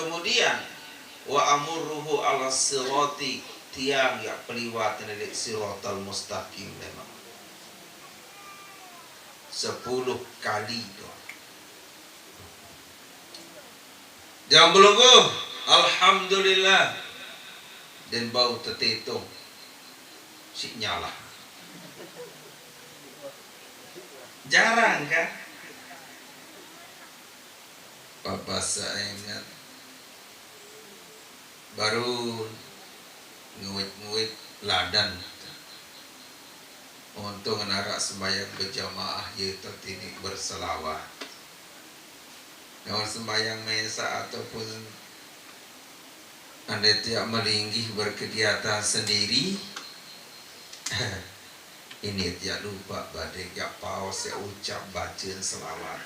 Kemudian wa amurruhu ala sirati, tiang ya peliwat dari siratal mustaqim memang 10 kali doa. Jangan belunggu, alhamdulillah, dan bau tertetung si nyala. Jarang kan? Bapak saya ingat baru nguit ladan untuk menarak sembahyang berjamaah yaitu ini berselawat. Kalau sembahyang mesa ataupun Anda tidak melinggih berkegiatan sendiri, ini tidak lupa badai ya paus ya ucap baca selawat.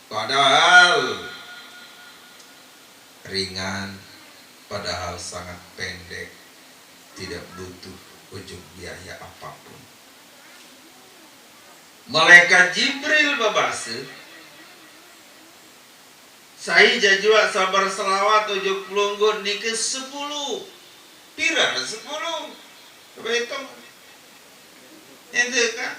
Padahal ringan, padahal sangat pendek, tidak butuh ujung biaya apapun. Malaikat Jibril berbahasa, saya jajua sabar selawat 70 gun ni ke 10. Pira 10? Coba hitung. Itu kan?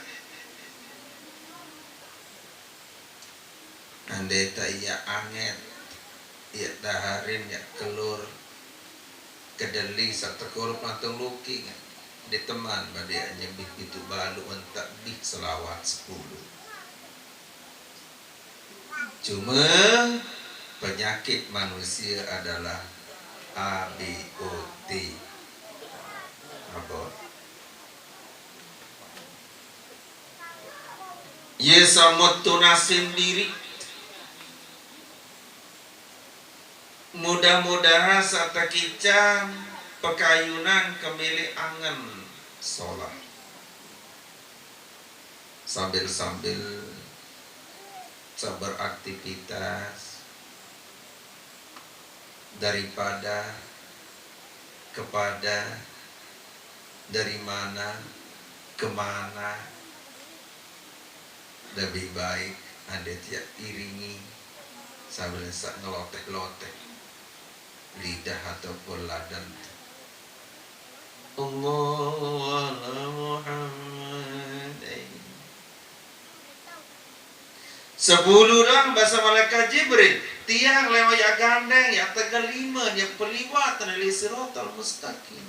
Andai tak ia angin, ia daharin, ia kelur, kedeli satu tekul pantung luki kan? Dia teman pada nyebih itu balu entak bih selawat 10. Cuma penyakit manusia adalah ABOT. Apa? Ye samot tunasin diri. Mudah-mudahan sata kicam pekayunan kemilik angen sholat sambil beraktivitas daripada kepada dari mana kemana lebih baik Anda tidak iringi sambil ngelotek-lotek lidah ataupun ladan. Allah Muhammad 10 orang bahasa malaikat Jibril tiang lewat ya gandeng ya tegal 5 ya peliwat dari siratal mustaqim.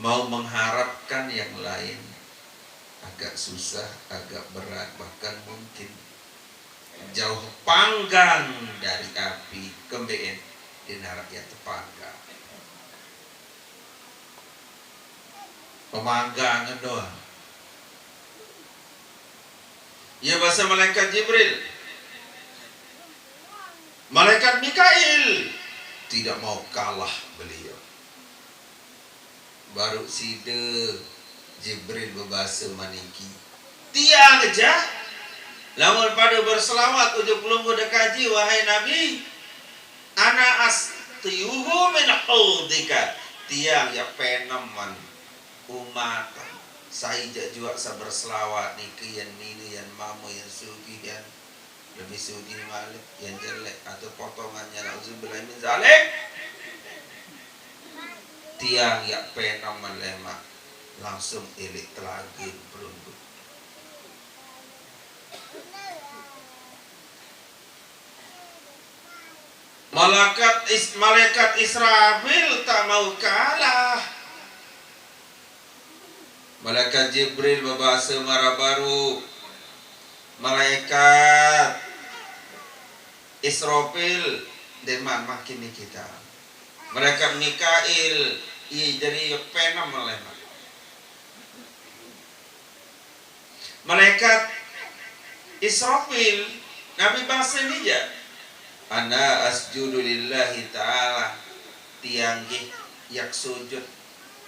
Mau mengharapkan yang lain agak susah, agak berat, bahkan mungkin jauh panggang dari api kembeen di neraka ya tepanggang. Pemanggangan doang. Ya bahasa malaikat Jibril. Malaikat Mikail tidak mau kalah beliau. Baru side Jibril berbahasa maniki. Tiang aja. Lamun pada berselawat 70 kaji wahai Nabi. Ana astiyuhu min haudika. Tiang ya peneman umat. Saya juga sabar selawat niki yang nini yang mamu yang sugi yang lebih sugi malik yang jelek atau potongannya nauzubillah min zalik. Tiang ya peneman lemak langsung ilik telagin perunduk. Malaikat Israfil tak mau kalah. Malaikat Jibril berbahasa marah baru. Malaikat Israfil deman makin kita. Malaikat Mikail jadi penam malaikat. Malaikat Israfil Nabi bahasa ini aja. Ana asjudu lillahi ta'ala tianggih yak sujud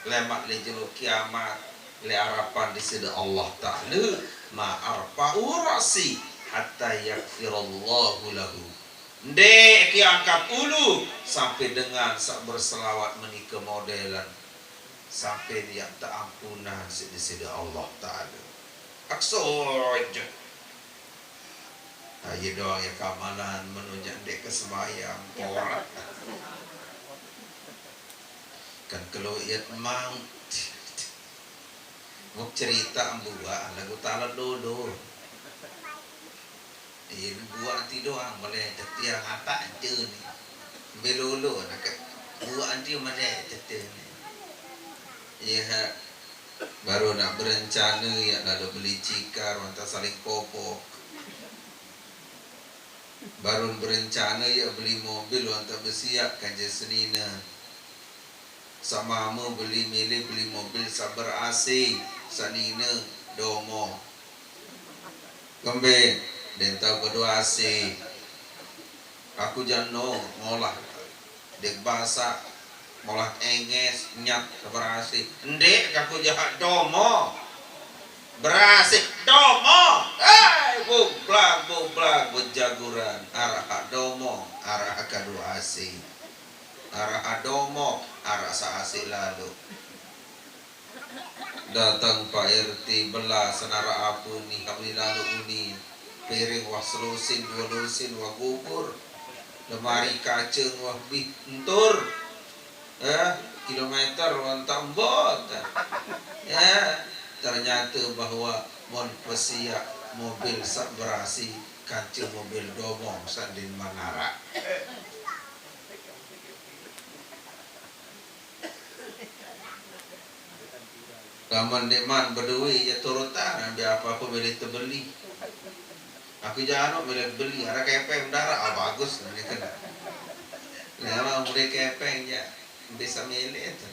lemak li jero kiamat li harapan di sisi Allah Ta'ala ma arfa'u ra'si hatta yaghfirallahu lahu. Ndek ki angkat ulu sampai dengan sak berselawat menikah modelan sampai dia tak ampunan di sisi Allah Ta'ala. Aksoj. Ayo doang ya kamalan menunjuk dek ke sembahyang porak kan kalau iat mau mau cerita buah lagu talat dulu buah anti doang boleh tiang apa aja nih belulu nak buah anti mana teteh ya baru nak berencana ya lalu beli cikar mantap saling popok baru berencana ya beli mobil mantap bersiap kanjeng senina sama mau beli mobil sabar AC sanina domo kembe denta kedua AC aku jano ngolah dek bahasa ngolah enges nyat sabar AC ndek aku jahat domo berasik domo bublak bejaguran arah domo arah kedua AC arah adomo arah saasik lalu datang Pak RT belah senara apa ni kami lalu uni piring wah selusin dua lusin wah gugur lemari kacang wah bintur kilometer wah tambot ternyata bahwa mon pesiak mobil sak berasi kacang mobil domong sandin manara Kaman deman berdui ya turutan ambil apa aku beli terbeli. Aku jangan beli ada kepeng darah bagus nanti kena. Lama mulai kepeng ya bisa milih itu.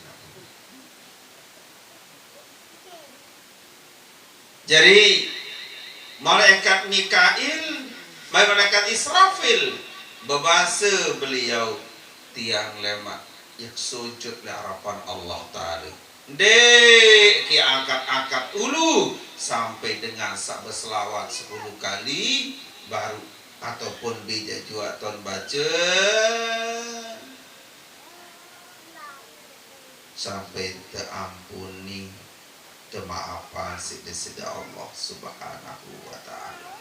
Jadi malaikat Mikail, malaikat Israfil berbahasa beliau tiang lemak yang sujud di harapan Allah Ta'ala. Dek ki angkat-angkat ulu sampai dengan sak berselawat 10 kali baru ataupun bija jua ton baca sampai terampuni temaafan sida Allah Subhanahu wa taala.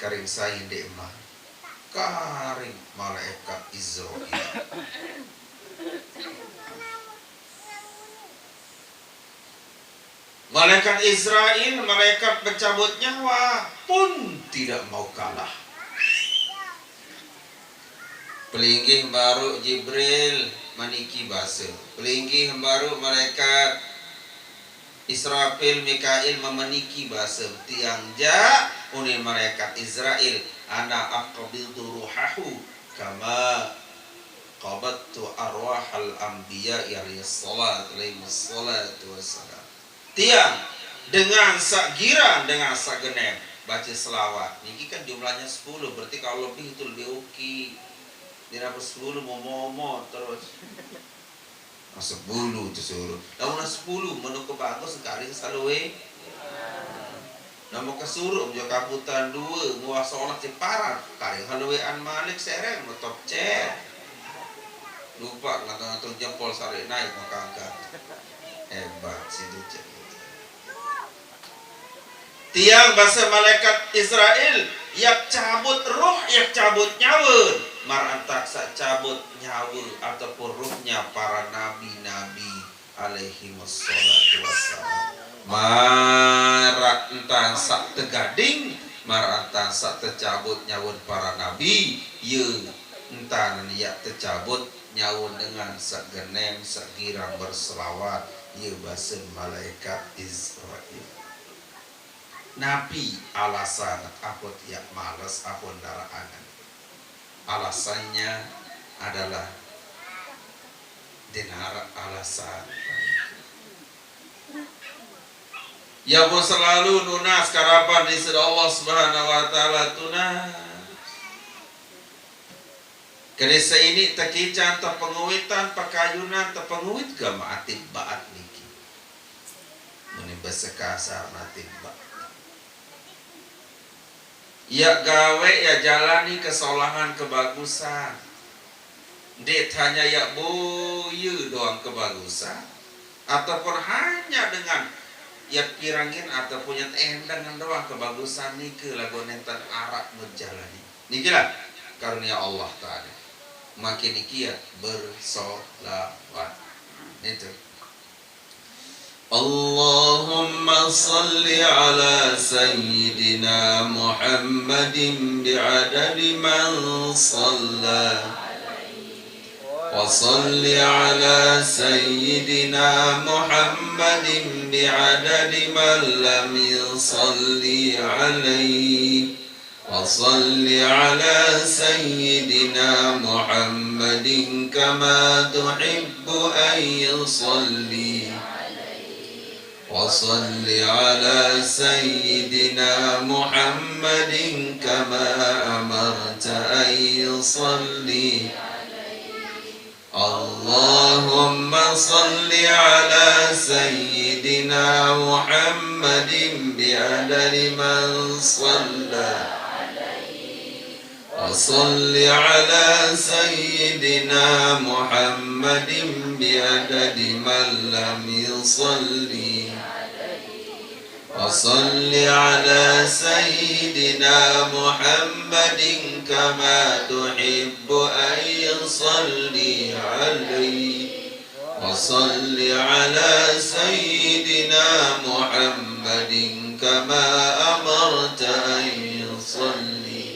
Karing sain de mah karing malaikat Israil. Malaikat Israel, malaikat pencabut nyawa pun tidak mau kalah. Pelinggih baru Jibril maniki basa. Pelinggih baru malaikat Israfil Mikail memeniki basa. Tiang ja uni malaikat Israel ana aqbidu ruhahu kama qabattu arwahal anbiya alaihi salatu wassalam. Tiang dengan sak giran dengan sak genem baca selawat. Niki kan jumlahnya 10, berarti kalau lebih itu lebih oke. Dia dapat 10 momo terus. 10 itu suruh. Lamun 10 menu kebagus sekali salwe. Namun kesuruh jo kaputan 2 muah salat ceparan. Kali halwean Malik sereng top cek. Lupa ngatong-ngatong jempol sare naik maka angkat. Hebat si Ducek. Tiang bahasa malaikat Israel yak cabut roh yak cabut nyawa marantak sak cabut nyawa ataupun ruhnya para nabi-nabi alaihi wassalatu wassalam marak entah sak tegading marantak sak tercabut nyawa para nabi ye entah yak tercabut nyawa dengan sak genem sak girang berselawat ye bahasa malaikat Israel. Nabi alasan apa tiap malas apa daraan. Alasannya adalah dengar alasan. Ya pun selalu nunas karapan di sisi Allah Subhanahu wa taala tunas. Keresa ini takican penguitan pakayunan penguit gama atibbaat niki. Muni bahasa kasar atibba. Ya gawe ya jalani kesolahan kebagusan. Dek hanya ya boye doang kebagusan ataupun hanya dengan ya pirangin atau punya endang doang kebagusan nike lagu nenten arak ngejalani niki lah karunia Allah Ta'ala makin ikiat bersolawat itu Allahumma salli ala sayyidina Muhammadin bi'adadi man salla wa salli ala sayyidina Muhammadin bi'adadi man lam yusalli alaihi wa salli ala sayyidina Muhammadin kama tuhibbu an yusalli وصل على سيدنا محمد كما أمرت أن يصلي اللهم صل على سيدنا محمد بعدد من صلى وصل على سيدنا محمد بعدد من لم يصلي وصل على سيدنا محمد كما تحب أن يصلي عليه وصل على سيدنا محمد كما أمرت أن يصلي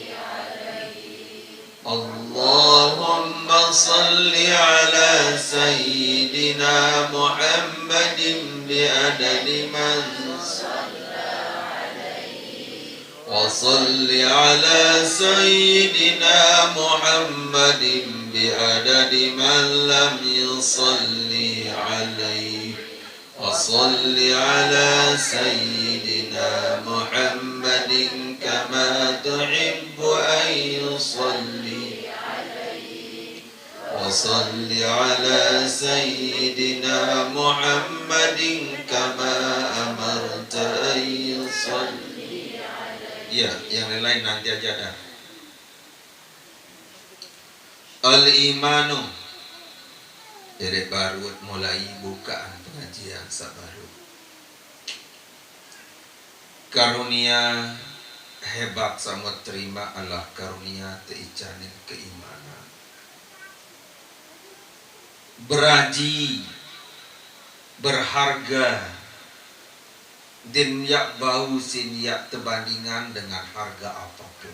اللهم صل على سيدنا محمد بعدد من وصل على سيدنا محمد بعدد من لم يصلي عليه وصل على سيدنا محمد كما تحب أن يصلي وصل على سيدنا محمد كما أمرت أن يصلي ya, yang lain nanti aja dah. Al-imanu dari baru mulai bukaan pengajian sabaru. Karunia hebat sama terima Allah karunia teicanin keimanan. Beraji berharga dan yak bau sin yak terbandingan dengan harga apapun.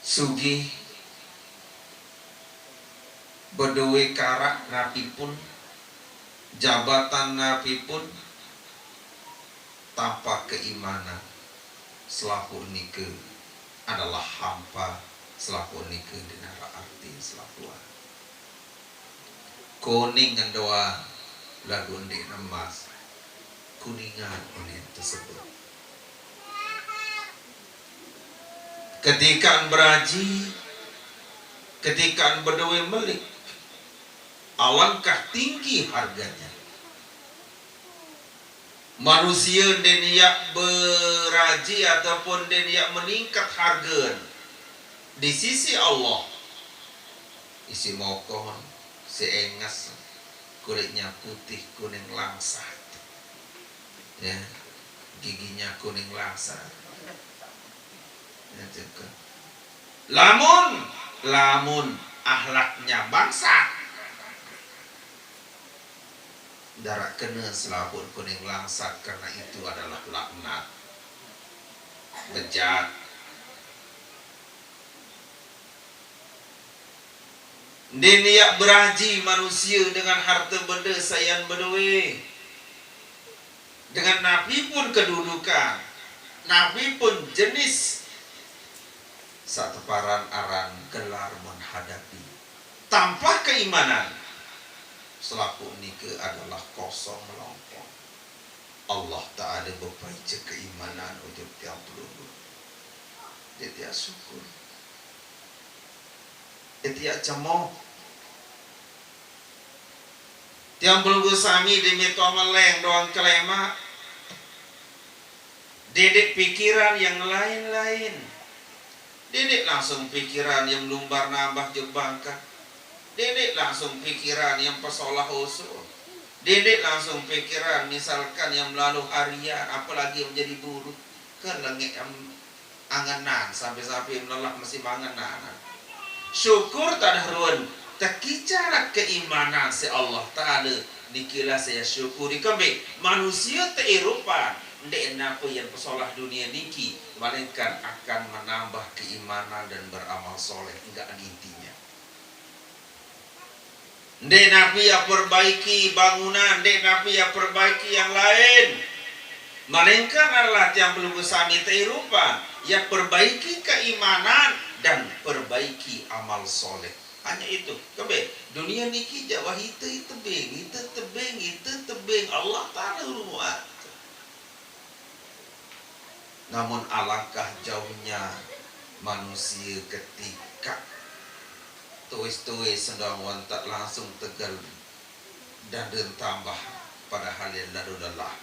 Sugih berduwe karak napi pun jabatan napi pun tanpa keimanan selaku nike adalah hampa selaku nike dinara arti selaku kuning doa lagu di emas kuningan oleh tersebut ketika beraji ketika berdewe melik alangkah tinggi harganya manusia deniak beraji ataupun deniak meningkat harga di sisi Allah isi mokohon seengas kulitnya putih kuning langsat ya giginya kuning langsat ya, lamun akhlaknya bangsat darah kena selaput kuning langsat karena itu adalah laknat bejat diniak beraji manusia dengan harta benda sayan berduwe dengan nabi pun kedudukan nabi pun jenis satu paran aran gelar menghadapi tanpa keimanan selaku nike adalah kosong melompong Allah Ta'ala berbaca keimanan ujub tiap peluru dia tiap syukur dia tiap cemoh yang belum sami demi tomeleng doang kelema dedek pikiran yang lain-lain dedek langsung pikiran yang lumbar nambah jebangka Dedek langsung pikiran yang pesolah usul. Dedek langsung pikiran misalkan yang melalui harian, apalagi yang menjadi buruh. Kan lengek angenan, sampai-sampai menolak masih mangenan. Syukur tak ada ruan. Terkicara keimanan si Allah Ta'ala. Nikilah saya syukuri kembali. Manusia terupa. Ndek napa yang pesolah dunia niki. Melainkan akan menambah keimanan dan beramal soleh. Enggak intinya. Ndek nabi ya perbaiki bangunan. Ndek nabi ya perbaiki yang lain. Melainkan adalah yang belum sami terupa. Ya perbaiki keimanan dan perbaiki amal soleh. Hanya itu. Kebe dunia niki jawah itu tebing Allah Ta'ala rumah. Namun alangkah jauhnya manusia ketika tuis-tuis sedang wantak langsung tegal dan tambah pada hal yang lalu lelah.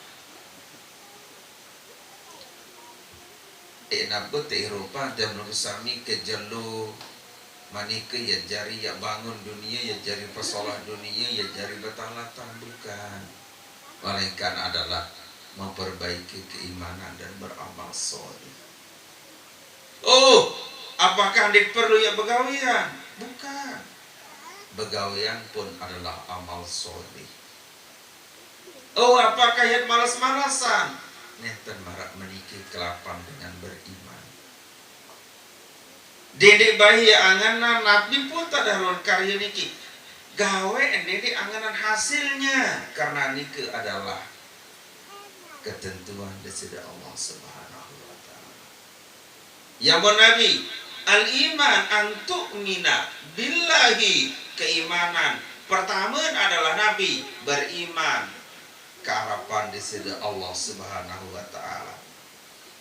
Nabut Eropa dan bersami ke jalur manika ya jari ya bangun dunia ya jari pesolah dunia ya jari latang-latang bukan, melainkan adalah memperbaiki keimanan dan beramal soleh. Oh, apakah dia perlu ya begawian? Bukan. Begawian pun adalah amal soleh. Oh, apakah yang malas-malasan? Nenten marak menikah kelapan dengan beriman. Dedek bayi anganan nabi pun tak ada karya niki. Gawe dedek anganan hasilnya karena niki adalah ketentuan dari Allah Subhanahu wa taala. Ya Nabi, al-iman antuk mina billahi, keimanan pertama adalah Nabi beriman keharapan dari Allah Subhanahu wa taala.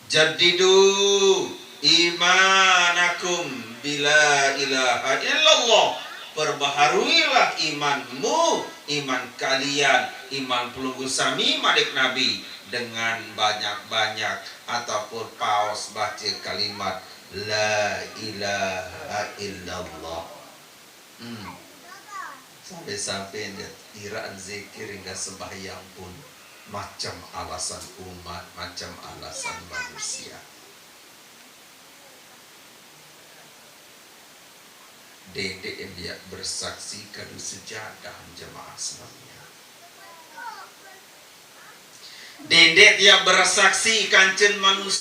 Jadidu imanakum bila ilaha illallah, perbaharuilah imanmu, iman kalian, iman pelunggu sami malik Nabi dengan banyak-banyak ataupun paus baca kalimat la ilaha illallah. Sampai-sampai dia tiraan zikir hingga sembahyang pun macam alasan umat, macam alasan manusia. Dedek yang dia bersaksi kadu sejadah jemaah sekalian. Dedek dia bersaksi kancen manusia.